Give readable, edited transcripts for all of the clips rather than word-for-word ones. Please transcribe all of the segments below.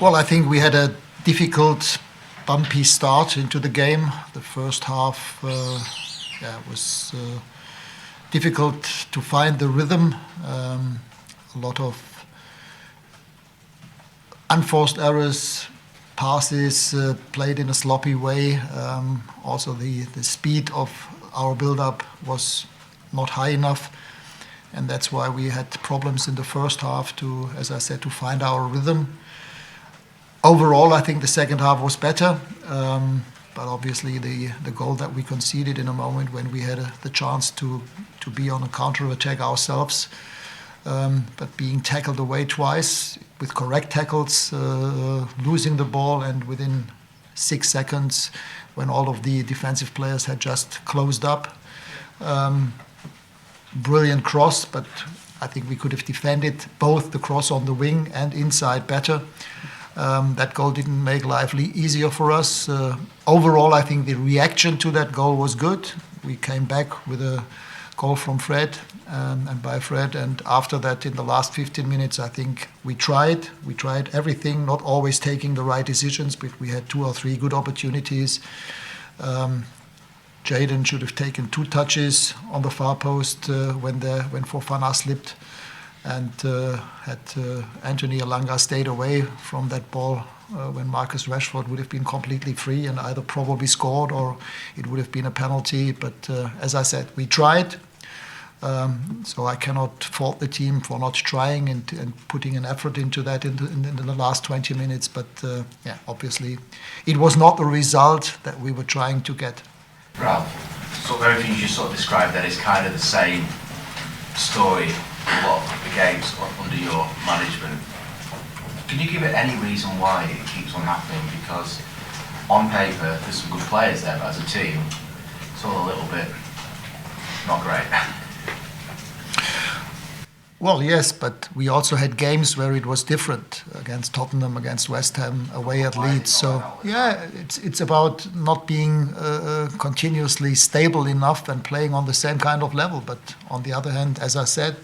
Well, I think we had a difficult, bumpy start into the game. The first half was difficult to find the rhythm. A lot of unforced errors, passes played in a sloppy way. Also, the speed of our build-up was not high enough, and that's why we had problems in the first half to, as I said, to find our rhythm. Overall, I think the second half was better, but obviously the goal that we conceded in a moment when we had the chance to be on a counter-attack ourselves, but being tackled away twice with correct tackles, losing the ball, and within 6 seconds, when all of the defensive players had just closed up. Brilliant cross, but I think we could have defended both the cross on the wing and inside better. That goal didn't make life easier for us. Overall, I think the reaction to that goal was good. We came back with a goal from Fred and by Fred, and after that, in the last 15 minutes, I think we tried everything, not always taking the right decisions, but we had 2 or 3 good opportunities. Jadon should have taken 2 touches on the far post when Fofana slipped, and had Anthony Elanga stayed away from that ball when Marcus Rashford would have been completely free and either probably scored or it would have been a penalty. But as I said, we tried. So I cannot fault the team for not trying and putting an effort into that in the last 20 minutes. But obviously it was not the result that we were trying to get. Ralf, sort of everything you just sort of described there is kind of the same story a lot of the games under your management. Can you give it any reason why it keeps on happening? Because on paper there's some good players there, but as a team it's all a little bit not great. Well, yes, but we also had games where it was different, against Tottenham, against West Ham, away at Leeds. So yeah, it's about not being continuously stable enough and playing on the same kind of level. But on the other hand, as I said,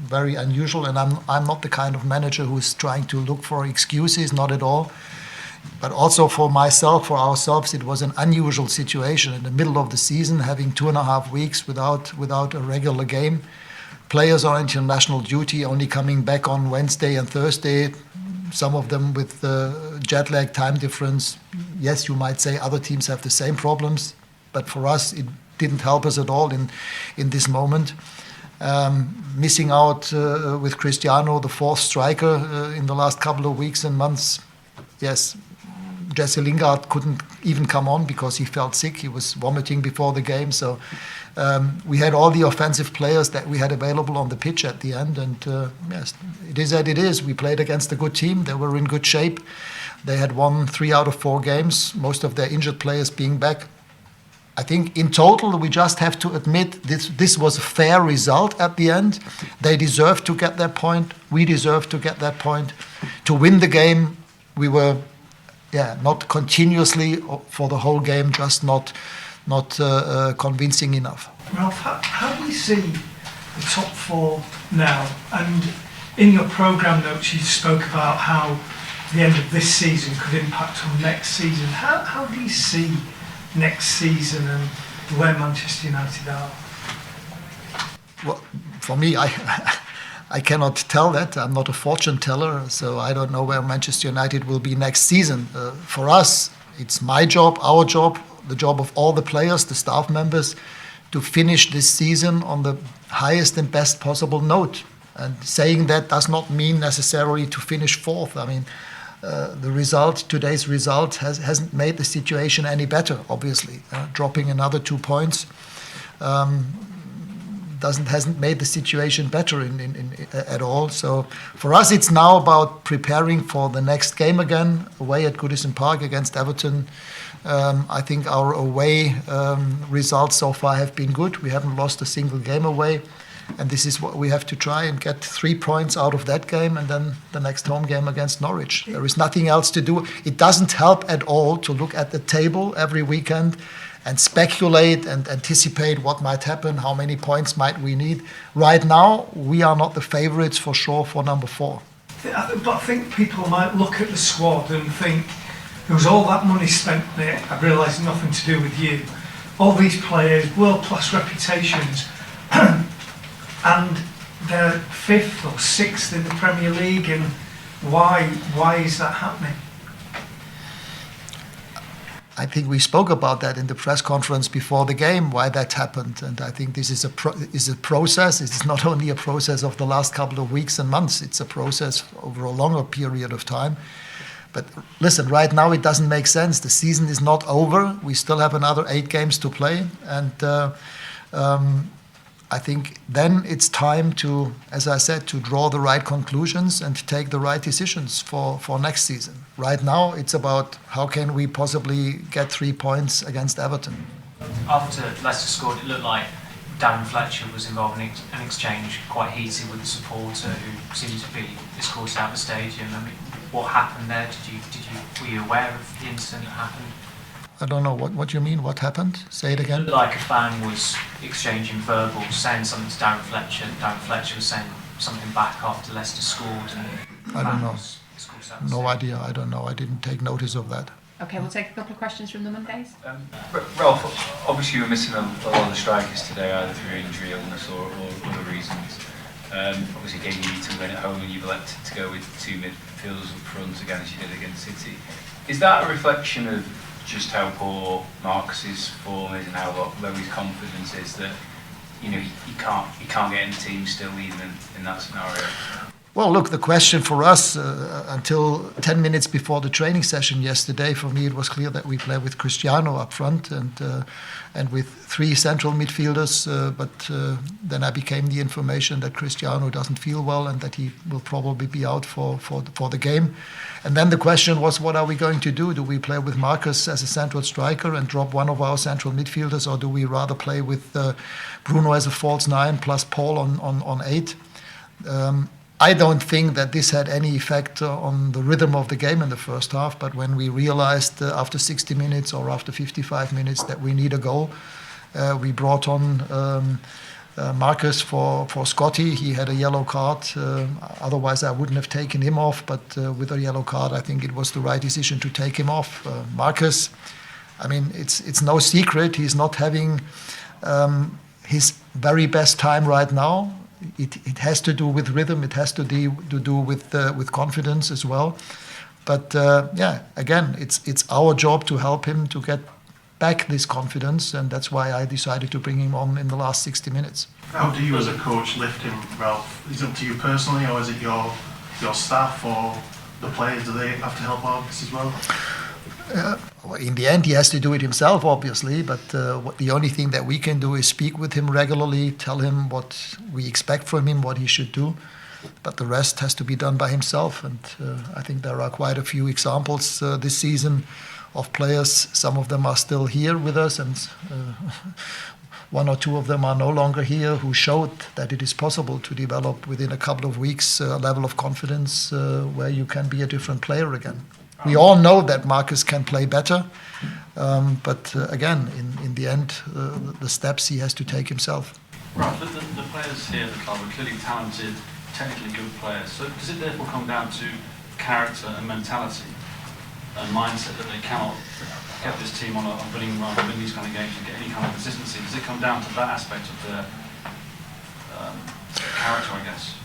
very unusual. And I'm not the kind of manager who's trying to look for excuses, not at all. But also for myself, for ourselves, it was an unusual situation in the middle of the season, having 2.5 weeks without a regular game. Players on international duty, only coming back on Wednesday and Thursday, some of them with jet lag, time difference. Yes, you might say other teams have the same problems, but for us it didn't help us at all in this moment. Missing out with Cristiano, the 4th striker in the last couple of weeks and months. Yes, Jesse Lingard couldn't even come on because he felt sick. He was vomiting before the game. So we had all the offensive players that we had available on the pitch at the end. And yes, it is that it is. We played against a good team. They were in good shape. They had won 3 out of 4 games, most of their injured players being back. I think in total, we just have to admit this was a fair result at the end. They deserved to get that point. We deserved to get that point. To win the game, we were not continuously for the whole game, just not convincing enough. Ralf, how do you see the top 4 now? And in your programme notes, you spoke about how the end of this season could impact on next season. How do you see next season and where Manchester United are? Well, for me, I cannot tell that. I'm not a fortune teller, so I don't know where Manchester United will be next season. For us, it's my job, our job, the job of all the players, the staff members, to finish this season on the highest and best possible note. And saying that does not mean necessarily to finish 4th. I mean, today's result hasn't made the situation any better, obviously. Dropping another 2 points hasn't made the situation better at all. So for us, it's now about preparing for the next game again, away at Goodison Park against Everton. I think our away results so far have been good. We haven't lost a single game away. And this is what we have to try and get 3 points out of that game and then the next home game against Norwich. There is nothing else to do. It doesn't help at all to look at the table every weekend and speculate and anticipate what might happen, how many points might we need. Right now, we are not the favourites for sure for number 4. But I think people might look at the squad and think there was all that money spent on it. I realise nothing to do with you. All these players, world-class reputations, and they're 5th or 6th in the Premier League. And why is that happening? I think we spoke about that in the press conference before the game, why that happened. And I think this is a process. It's not only a process of the last couple of weeks and months. It's a process over a longer period of time. But listen, right now it doesn't make sense. The season is not over. We still have another 8 games to play. And I think then it's time to, as I said, to draw the right conclusions and take the right decisions for next season. Right now, it's about how can we possibly get 3 points against Everton. After Leicester scored, it looked like Darren Fletcher was involved in an exchange quite heated with the supporter who seemed to be escorted out of the stadium. I mean, what happened there? Were you aware of the incident that happened? I don't know what you mean. What happened? Say it again. It looked like a fan was exchanging verbals, saying something to Darren Fletcher. Darren Fletcher was saying something back after Leicester scored. And I don't know. No idea. I don't know. I didn't take notice of that. Okay, we'll take a couple of questions from the Mondays. Ralf, obviously you were missing a lot of the strikers today, either through injury, illness, or other reasons. Obviously, again, you need to win at home, and you've elected to go with 2 midfielders up front again, as you did against City. Is that a reflection of just how poor Marcus's form is and how low his confidence is that he can't get in the team still, even in that scenario? Well, look, the question for us until 10 minutes before the training session yesterday, for me it was clear that we play with Cristiano up front and with 3 central midfielders. But then I became the information that Cristiano doesn't feel well and that he will probably be out for the game. And then the question was, what are we going to do? Do we play with Marcus as a central striker and drop one of our central midfielders, or do we rather play with Bruno as a false 9 plus Paul on 8? I don't think that this had any effect on the rhythm of the game in the first half, but when we realized after 60 minutes or after 55 minutes that we need a goal, we brought on Marcus for Scotty. He had a yellow card. Otherwise, I wouldn't have taken him off, but with a yellow card, I think it was the right decision to take him off. Marcus, I mean, it's no secret. He's not having his very best time right now. It has to do with rhythm. It has to do with confidence as well. But again, it's our job to help him to get back this confidence, and that's why I decided to bring him on in the last 60 minutes. How do you, as a coach, lift him, Ralf? Is it up to you personally, or is it your staff or the players? Do they have to help out as well? In the end, he has to do it himself, obviously, but the only thing that we can do is speak with him regularly, tell him what we expect from him, what he should do. But the rest has to be done by himself. And I think there are quite a few examples this season of players. Some of them are still here with us, and 1 or 2 of them are no longer here, who showed that it is possible to develop within a couple of weeks a level of confidence where you can be a different player again. We all know that Marcus can play better, but again, in the end, the steps he has to take himself. Ralf, the players here at the club are clearly talented, technically good players. So does it therefore come down to character and mentality and mindset that they cannot get this team on a winning run, win these kind of games and get any kind of consistency? Does it come down to that aspect of their character, I guess?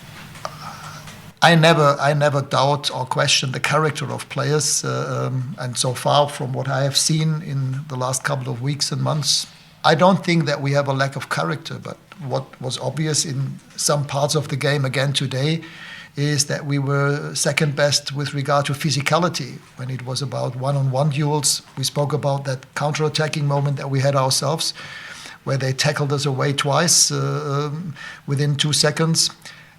I never doubt or question the character of players, and so far from what I have seen in the last couple of weeks and months, I don't think that we have a lack of character. But what was obvious in some parts of the game again today is that we were second best with regard to physicality. When it was about one-on-one duels, we spoke about that counter-attacking moment that we had ourselves, where they tackled us away twice within 2 seconds.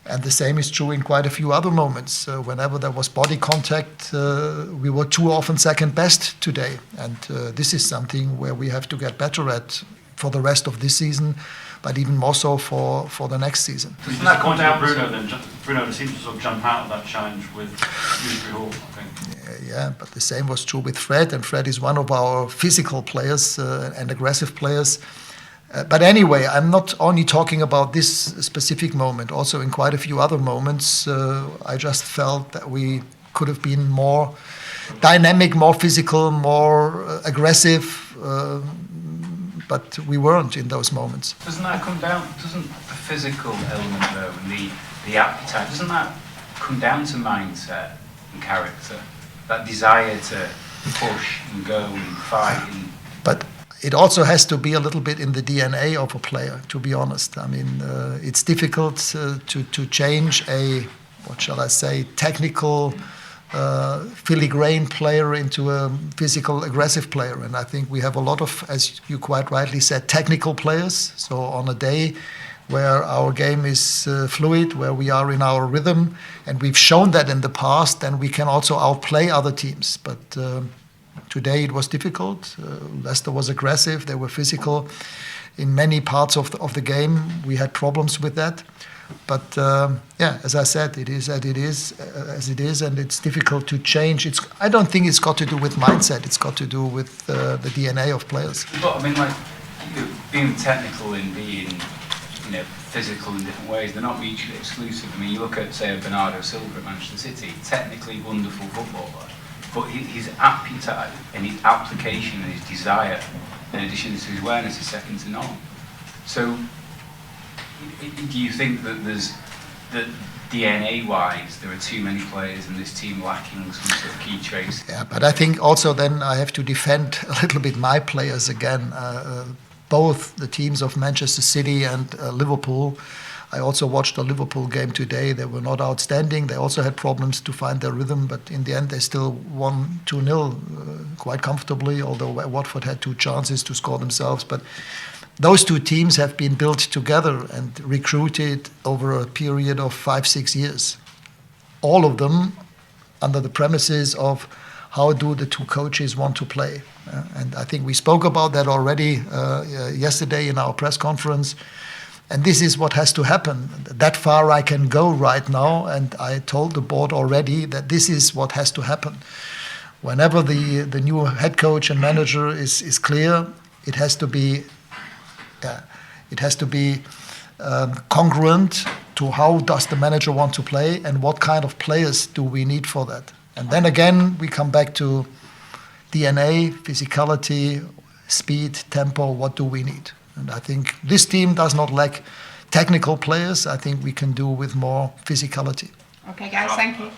And the same is true in quite a few other moments. Whenever there was body contact, we were too often second best today. And this is something where we have to get better at for the rest of this season, but even more so for the next season. Doesn't that come down to Bruno then? Bruno seems to sort of jump out of that challenge with Newsbury Hall, I think. Yeah, but the same was true with Fred, and Fred is one of our physical players and aggressive players. But anyway, I'm not only talking about this specific moment. Also, in quite a few other moments, I just felt that we could have been more dynamic, more physical, more aggressive, but we weren't in those moments. Doesn't that come down? Doesn't the physical element though, and the appetite, doesn't that come down to mindset and character? That desire to push and go and fight. But it also has to be a little bit in the DNA of a player, to be honest. I mean, it's difficult to change a, what shall I say, technical, filigrane player into a physical, aggressive player. And I think we have a lot of, as you quite rightly said, technical players. So on a day where our game is fluid, where we are in our rhythm, and we've shown that in the past, then we can also outplay other teams. But today it was difficult. Leicester was aggressive. They were physical in many parts of the game. We had problems with that. But yeah, as I said, it is as it is, and it's difficult to change. I don't think it's got to do with mindset. It's got to do with the DNA of players. But I mean, like, being technical and being, physical in different ways, they're not mutually exclusive. I mean, you look at, say, Bernardo Silva at Manchester City, technically wonderful footballer, but his appetite and his application and his desire, in addition to his awareness, is second to none. So, do you think that that DNA-wise, there are too many players in this team lacking some sort of key traits? Yeah, but I think also then I have to defend a little bit my players again. Both the teams of Manchester City and Liverpool. I also watched the Liverpool game today. They were not outstanding. They also had problems to find their rhythm, but in the end they still won 2-0 quite comfortably, although Watford had 2 chances to score themselves. But those 2 teams have been built together and recruited over a period of 5-6 years. All of them under the premises of how do the 2 coaches want to play. And I think we spoke about that already yesterday in our press conference. And this is what has to happen. That far I can go right now, and I told the board already that this is what has to happen. Whenever the new head coach and manager is clear, it has to be congruent to how does the manager want to play and what kind of players do we need for that. And then again, we come back to DNA, physicality, speed, tempo, what do we need? And I think this team does not lack technical players. I think we can do with more physicality. Okay, guys, thank you.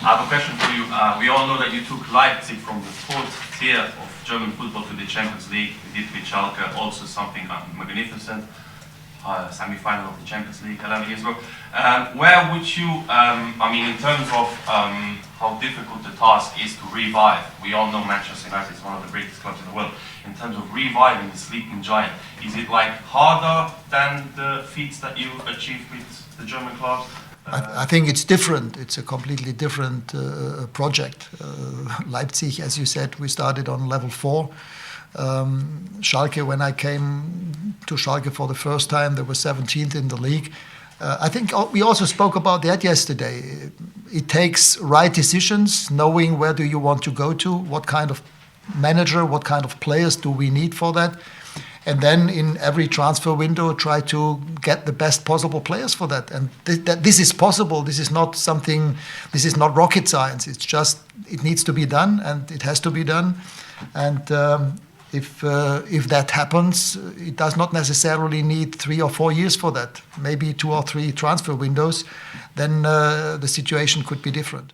I have a question for you. We all know that you took Leipzig from the 4th tier of German football to the Champions League. You did with Schalke also something magnificent. Semi-final of the Champions League 11 years ago. Where would you, in terms of how difficult the task is to revive, we all know Manchester United is one of the greatest clubs in the world. In terms of reviving the sleeping giant, is it harder than the feats that you achieved with the German clubs? I think it's different. It's a completely different project. Leipzig, as you said, we started on level 4. Schalke, when I came to Schalke for the first time, they were 17th in the league. I think we also spoke about that yesterday. It takes right decisions, knowing where do you want to go to, what kind of manager, what kind of players do we need for that, and then in every transfer window try to get the best possible players for that. And this is possible. This is not something. This is not rocket science. It's just it needs to be done, and it has to be done. And if that happens, it does not necessarily need 3 or 4 years for that. Maybe 2 or 3 transfer windows. Then the situation could be different.